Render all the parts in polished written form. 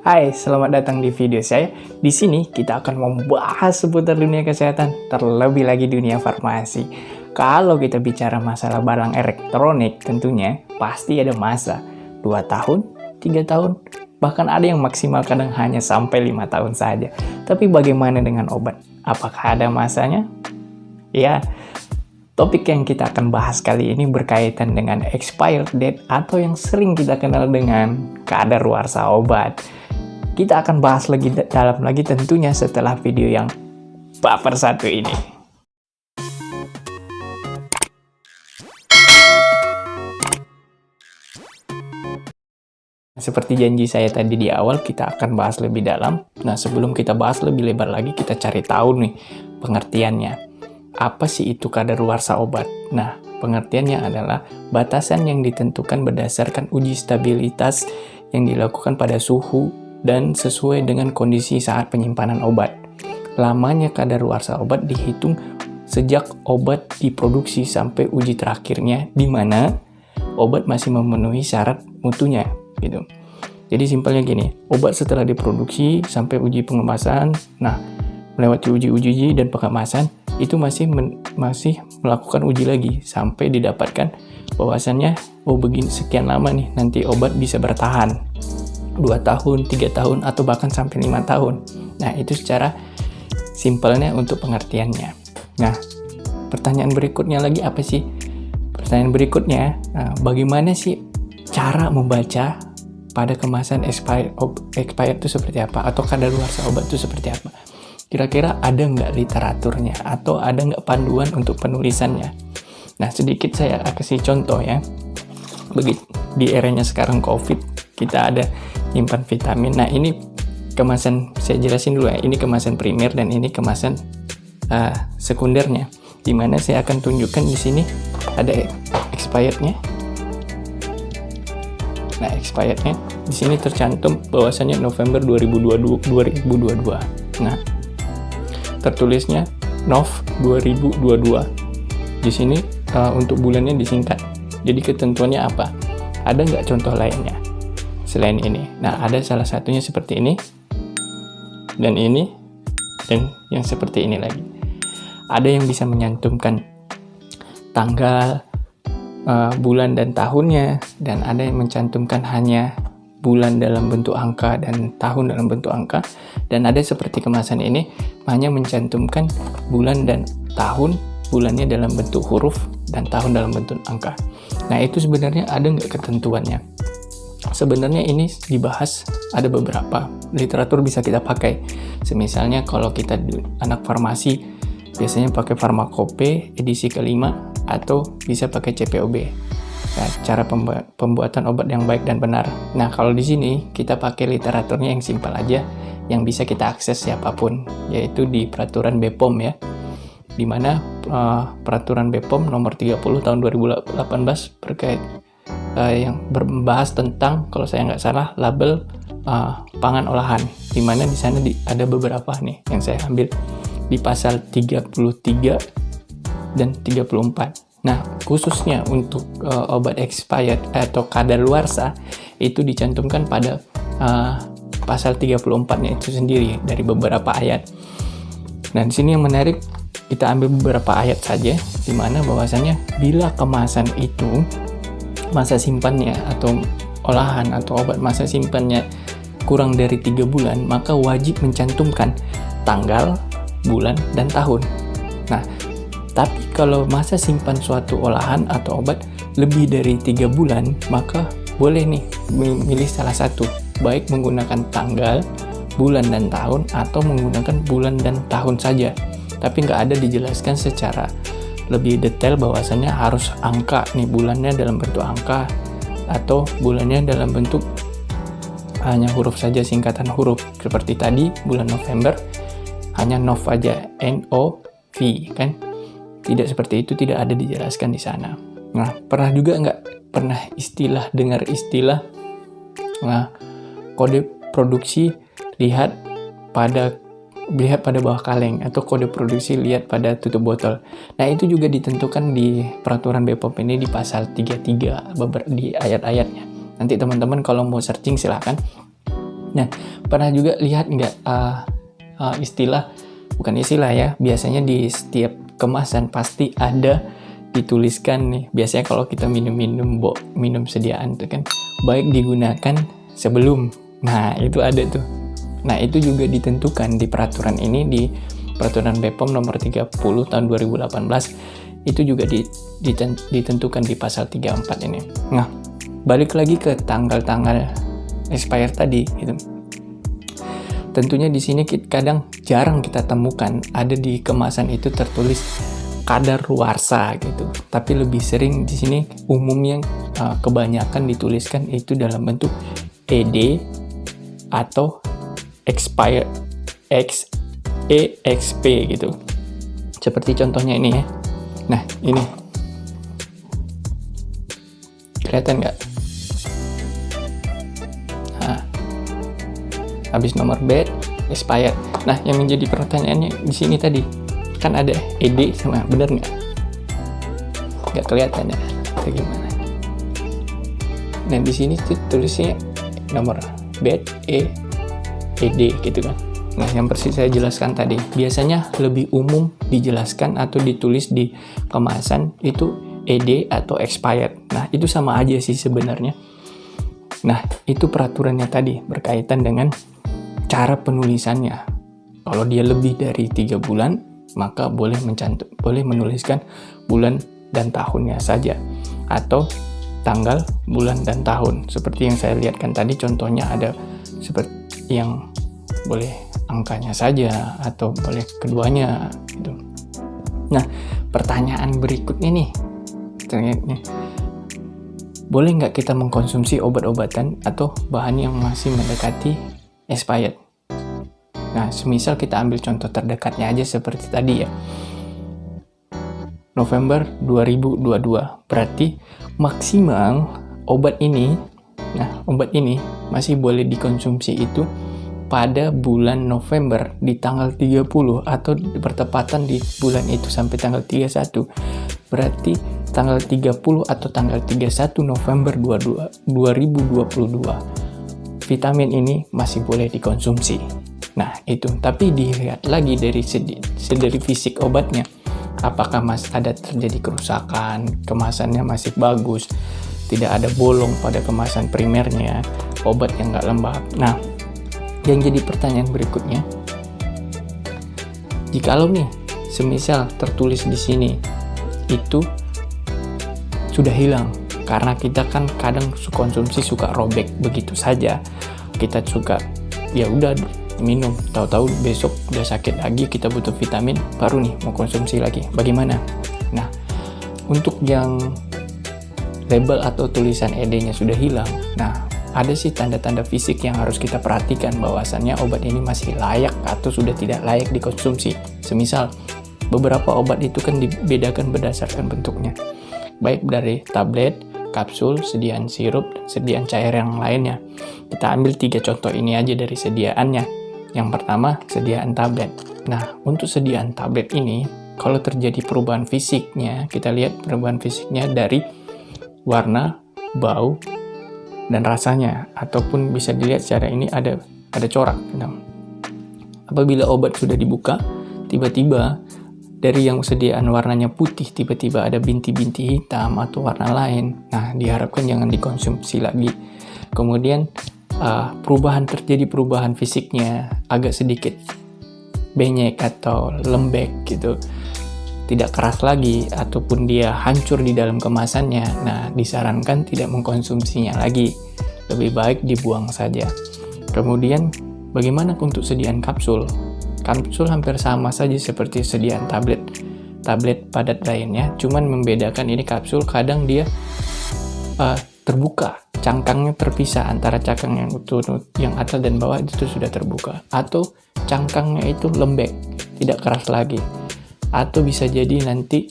Hai, selamat datang di video saya. Di sini kita akan membahas seputar dunia kesehatan, terlebih lagi dunia farmasi. Kalau kita bicara masalah barang elektronik, tentunya pasti ada masa 2 tahun, 3 tahun, bahkan ada yang maksimal kadang hanya sampai 5 tahun saja. Tapi bagaimana dengan obat? Apakah ada masanya? Ya, topik yang kita akan bahas kali ini berkaitan dengan expired date atau yang sering kita kenal dengan kadaluarsa obat. Kita akan bahas lebih dalam lagi tentunya setelah video yang baper satu ini. Seperti janji saya tadi di awal, kita akan bahas lebih dalam. Nah, sebelum kita bahas lebih lebar lagi, kita cari tahu nih pengertiannya. Apa sih itu kadaluarsa obat? Nah, pengertiannya adalah batasan yang ditentukan berdasarkan uji stabilitas yang dilakukan pada suhu dan sesuai dengan kondisi saat penyimpanan obat. Lamanya kadaluarsa obat dihitung sejak obat diproduksi sampai uji terakhirnya, di mana obat masih memenuhi syarat mutunya, gitu. Jadi simpelnya gini, obat setelah diproduksi sampai uji pengemasan, nah melewati uji dan pengemasan, itu masih melakukan uji lagi sampai didapatkan bahwasannya, oh begini sekian lama nih nanti obat bisa bertahan. 2 tahun, 3 tahun, atau bahkan sampai 5 tahun. Nah, itu secara simpelnya untuk pengertiannya. Nah, pertanyaan berikutnya lagi apa sih? Pertanyaan berikutnya, bagaimana sih cara membaca pada kemasan expired itu seperti apa? Atau kadaluarsa obat itu seperti apa? Kira-kira ada nggak literaturnya? Atau ada nggak panduan untuk penulisannya? Nah, sedikit saya kasih contoh ya. Begitu di eranya sekarang COVID, kita ada nyimpan vitamin. Nah, ini kemasan, saya jelasin dulu ya. Ini kemasan primer dan ini kemasan sekundernya. Dimana saya akan tunjukkan di sini ada expirednya. Nah, expirednya di sini tercantum bahwasannya November 2022. Nah, tertulisnya Nov 2022. Di sini untuk bulannya disingkat. Jadi ketentuannya apa? Ada nggak contoh lainnya selain ini? Nah, ada salah satunya seperti ini, dan ini, dan yang seperti ini lagi. Ada yang bisa menyantumkan tanggal, bulan dan tahunnya, dan ada yang mencantumkan hanya bulan dalam bentuk angka dan tahun dalam bentuk angka, dan ada seperti kemasan ini hanya mencantumkan bulan dan tahun, bulannya dalam bentuk huruf dan tahun dalam bentuk angka. Nah, itu sebenarnya ada nggak ketentuannya? Sebenarnya ini dibahas, ada beberapa literatur bisa kita pakai. Semisalnya kalau kita anak farmasi, biasanya pakai Farmakope edisi kelima, atau bisa pakai CPOB. Nah, cara pembuatan obat yang baik dan benar. Nah, kalau di sini kita pakai literaturnya yang simpel aja, yang bisa kita akses siapapun, yaitu di peraturan BPOM ya. Di mana peraturan BPOM nomor 30 tahun 2018 terkait yang membahas tentang, kalau saya nggak salah, label pangan olahan, di mana di sana ada beberapa nih yang saya ambil di pasal 33 dan 34. Nah, khususnya untuk obat expired atau kadaluarsa itu dicantumkan pada pasal 34-nya itu sendiri dari beberapa ayat. Nah, di sini yang menarik, kita ambil beberapa ayat saja, di mana bahwasannya bila kemasan itu masa simpannya atau olahan atau obat masa simpannya kurang dari 3 bulan, maka wajib mencantumkan tanggal, bulan, dan tahun. Nah, tapi kalau masa simpan suatu olahan atau obat lebih dari 3 bulan, maka boleh nih memilih salah satu, baik menggunakan tanggal, bulan, dan tahun, atau menggunakan bulan dan tahun saja. Tapi nggak ada dijelaskan secara lebih detail bahwasannya harus angka nih, bulannya dalam bentuk angka atau bulannya dalam bentuk hanya huruf saja, singkatan huruf. Seperti tadi bulan November hanya Nov aja, NOV kan. Tidak seperti itu, tidak ada dijelaskan di sana. Nah, pernah juga nggak dengar istilah kode produksi lihat pada bawah kaleng, atau kode produksi lihat pada tutup botol. Nah, itu juga ditentukan di peraturan BPOM ini di pasal 33 di ayat-ayatnya. Nanti teman-teman kalau mau searching silahkan. Nah, pernah juga lihat nggak bukan istilah ya, biasanya di setiap kemasan pasti ada dituliskan nih, biasanya kalau kita minum sediaan itu kan baik digunakan sebelum. Nah, itu ada tuh. Nah, itu juga ditentukan di peraturan ini, di peraturan BPOM nomor 30 tahun 2018, itu juga ditentukan di pasal 34 ini. Nah, balik lagi ke tanggal-tanggal expire tadi gitu. Tentunya di sini kadang jarang kita temukan ada di kemasan itu tertulis kadaluarsa gitu. Tapi lebih sering di sini umumnya kebanyakan dituliskan itu dalam bentuk ED atau expired EXP gitu. Seperti contohnya ini ya. Nah, ini. Kelihatan nggak? Nah, habis nomor bed, expired. Nah, yang menjadi pertanyaannya di sini tadi, kan ada ED sama, bener nggak? Nggak kelihatan ya? Atau gimana? Nah, di sini tulisnya nomor bed, ED gitu kan. Nah, yang persis saya jelaskan tadi, biasanya lebih umum dijelaskan atau ditulis di kemasan itu ED atau expired. Nah, itu sama aja sih sebenarnya. Nah, itu peraturannya tadi berkaitan dengan cara penulisannya. Kalau dia lebih dari 3 bulan, maka boleh menuliskan bulan dan tahunnya saja. Atau tanggal, bulan, dan tahun. Seperti yang saya lihatkan tadi, contohnya ada seperti yang boleh angkanya saja atau boleh keduanya gitu. Nah, pertanyaan berikutnya nih, boleh nggak kita mengkonsumsi obat-obatan atau bahan yang masih mendekati expired? Nah, semisal kita ambil contoh terdekatnya aja seperti tadi ya, November 2022, berarti maksimal obat ini masih boleh dikonsumsi itu pada bulan November di tanggal 30 atau bertepatan di bulan itu sampai tanggal 31. Berarti tanggal 30 atau tanggal 31 November 2022 vitamin ini masih boleh dikonsumsi. Nah, itu. Tapi dilihat lagi dari fisik obatnya. Apakah ada terjadi kerusakan, kemasannya masih bagus, tidak ada bolong pada kemasan primernya, obat yang nggak lembab. Nah, yang jadi pertanyaan berikutnya, jikalau nih, semisal tertulis di sini itu sudah hilang, karena kita kan kadang konsumsi suka robek begitu saja, kita suka ya udah minum, tahu-tahu besok udah sakit lagi, kita butuh vitamin, baru nih mau konsumsi lagi, bagaimana? Nah, untuk yang label atau tulisan ED-nya sudah hilang, nah ada sih tanda-tanda fisik yang harus kita perhatikan bahwasannya obat ini masih layak atau sudah tidak layak dikonsumsi. Semisal, beberapa obat itu kan dibedakan berdasarkan bentuknya, baik dari tablet, kapsul, sediaan sirup, dan sediaan cair yang lainnya. Kita ambil 3 contoh ini aja dari sediaannya. Yang pertama, sediaan tablet. Nah, untuk sediaan tablet ini, kalau terjadi perubahan fisiknya, kita lihat perubahan fisiknya dari warna, bau, dan rasanya, ataupun bisa dilihat secara ini ada corak. Apabila obat sudah dibuka, tiba-tiba dari yang sediaan warnanya putih, tiba-tiba ada binti-binti hitam atau warna lain. Nah, diharapkan jangan dikonsumsi lagi. Kemudian terjadi perubahan fisiknya, agak sedikit benyek atau lembek gitu, tidak keras lagi, ataupun dia hancur di dalam kemasannya. Nah, disarankan tidak mengkonsumsinya lagi, lebih baik dibuang saja. Kemudian, bagaimana untuk sediaan kapsul? Kapsul hampir sama saja seperti sediaan tablet padat lainnya, cuman membedakan ini kapsul kadang dia terbuka, cangkangnya terpisah antara cangkang yang utuh, yang atas dan bawah itu sudah terbuka, atau cangkangnya itu lembek, tidak keras lagi, atau bisa jadi nanti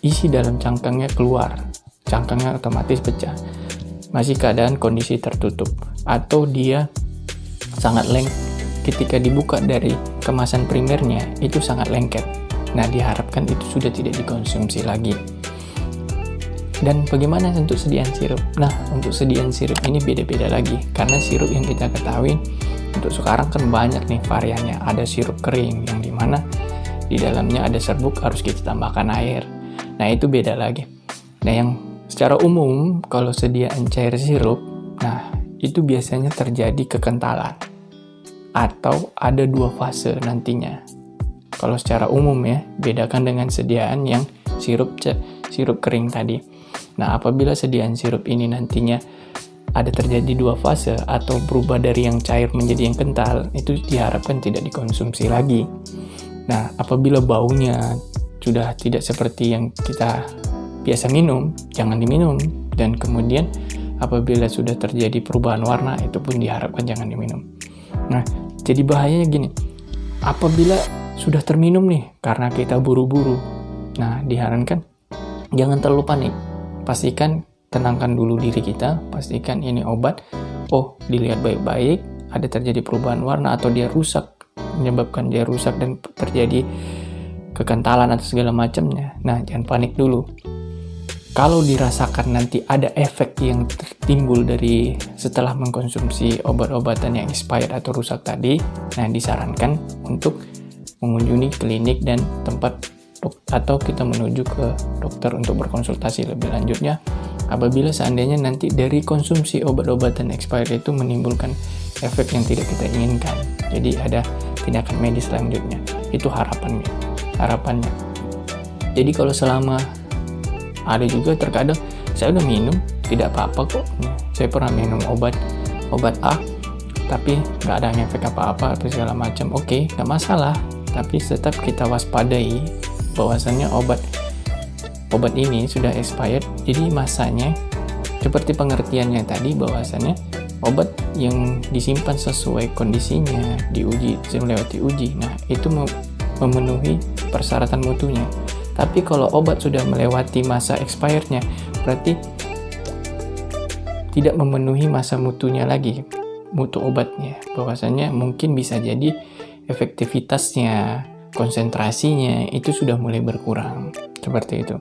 isi dalam cangkangnya keluar, cangkangnya otomatis pecah, masih keadaan kondisi tertutup, atau dia sangat ketika dibuka dari kemasan primernya itu sangat lengket. Nah, diharapkan itu sudah tidak dikonsumsi lagi. Dan bagaimana untuk sediaan sirup? Nah, untuk sediaan sirup ini beda-beda lagi, karena sirup yang kita ketahui untuk sekarang kan banyak nih variannya. Ada sirup kering yang dimana di dalamnya ada serbuk, harus kita tambahkan air. Nah, itu beda lagi. Nah, yang secara umum kalau sediaan cair sirup, nah itu biasanya terjadi kekentalan atau ada 2 fase nantinya. Kalau secara umum ya, bedakan dengan sediaan yang sirup kering tadi. Nah, apabila sediaan sirup ini nantinya ada terjadi 2 fase atau berubah dari yang cair menjadi yang kental, itu diharapkan tidak dikonsumsi lagi. Nah, apabila baunya sudah tidak seperti yang kita biasa minum, jangan diminum. Dan kemudian apabila sudah terjadi perubahan warna, itu pun diharapkan jangan diminum. Nah, jadi bahayanya gini, apabila sudah terminum nih karena kita buru-buru, nah diharapkan jangan terlalu panik. Pastikan tenangkan dulu diri kita, pastikan ini obat, dilihat baik-baik, ada terjadi perubahan warna atau dia rusak, menyebabkan dia rusak dan terjadi kekentalan atau segala macamnya. Nah, jangan panik dulu. Kalau dirasakan nanti ada efek yang timbul dari setelah mengkonsumsi obat-obatan yang expired atau rusak tadi, nah disarankan untuk mengunjungi klinik dan tempat atau kita menuju ke dokter untuk berkonsultasi lebih lanjutnya apabila seandainya nanti dari konsumsi obat-obatan expired itu menimbulkan efek yang tidak kita inginkan. Jadi ada tindakan medis selanjutnya. Itu harapannya. Jadi kalau selama ada juga terkadang saya udah minum tidak apa-apa kok. Saya pernah minum obat A tapi nggak ada efek apa-apa atau segala macam. Oke, nggak masalah. Tapi tetap kita waspadai bahwasannya obat ini sudah expired, jadi masanya seperti pengertiannya tadi bahwasannya obat yang disimpan sesuai kondisinya diuji, melewati uji, nah itu memenuhi persyaratan mutunya. Tapi kalau obat sudah melewati masa expirednya, berarti tidak memenuhi masa mutunya lagi, mutu obatnya, bahwasannya mungkin bisa jadi efektivitasnya, konsentrasinya itu sudah mulai berkurang. Seperti itu.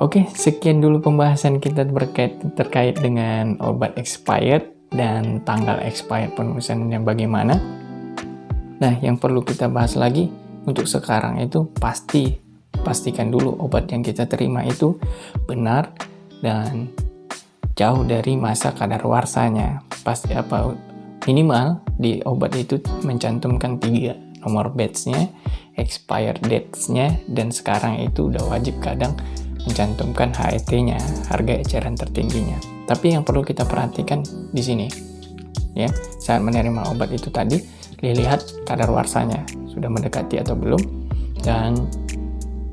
Oke, sekian dulu pembahasan kita terkait dengan obat expired dan tanggal expired pemesanannya bagaimana. Nah, yang perlu kita bahas lagi untuk sekarang itu pastikan dulu obat yang kita terima itu benar dan jauh dari masa kadaluarsanya. Minimal di obat itu mencantumkan 3 nomor batch-nya, expired dates-nya, dan sekarang itu udah wajib kadang mencantumkan HET-nya, harga eceran tertingginya. Tapi yang perlu kita perhatikan di sini, ya, saat menerima obat itu tadi, dilihat kadaluarsanya sudah mendekati atau belum, dan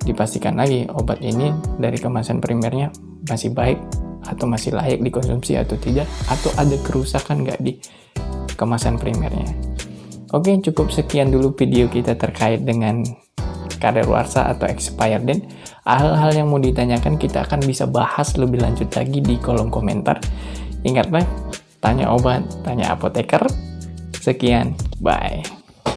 dipastikan lagi obat ini dari kemasan primernya masih baik atau masih layak dikonsumsi atau tidak, atau ada kerusakan nggak di kemasan primernya. Oke, cukup sekian dulu video kita terkait dengan kadaluarsa atau expired date. Hal-hal yang mau ditanyakan kita akan bisa bahas lebih lanjut lagi di kolom komentar. Ingatlah, tanya obat, tanya apoteker. Sekian, bye.